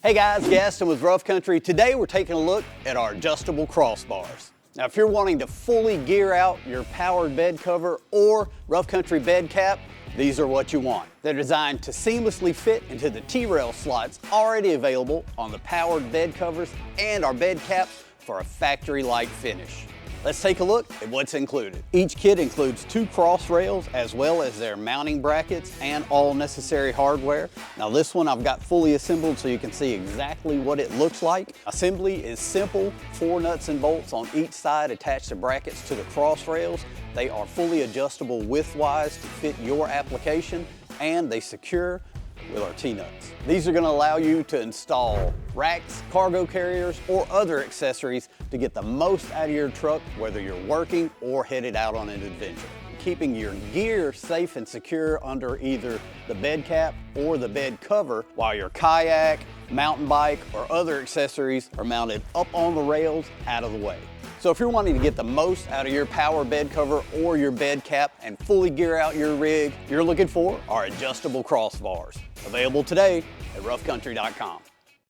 Hey guys, Gaston with Rough Country. Today we're taking a look at our adjustable crossbars. Now if you're wanting to fully gear out your powered bed cover or Rough Country bed cap, these are what you want. They're designed to seamlessly fit into the T-rail slots already available on the powered bed covers and our bed caps for a factory-like finish. Let's take a look at what's included. Each kit includes 2 Crossrails as well as their mounting brackets and all necessary hardware. Now this one I've got fully assembled so you can see exactly what it looks like. Assembly is simple, 4 nuts and bolts on each side attach the brackets to the Crossrails. They are fully adjustable widthwise to fit your application, and they secure with our T-nuts. These are going to allow you to install racks, cargo carriers, or other accessories to get the most out of your truck, whether you're working or headed out on an adventure. Keeping your gear safe and secure under either the bed cap or the bed cover, while your kayak, mountain bike, or other accessories are mounted up on the rails out of the way. So if you're wanting to get the most out of your power bed cover or your bed cap and fully gear out your rig, you're looking for our adjustable crossbars. Available today at roughcountry.com.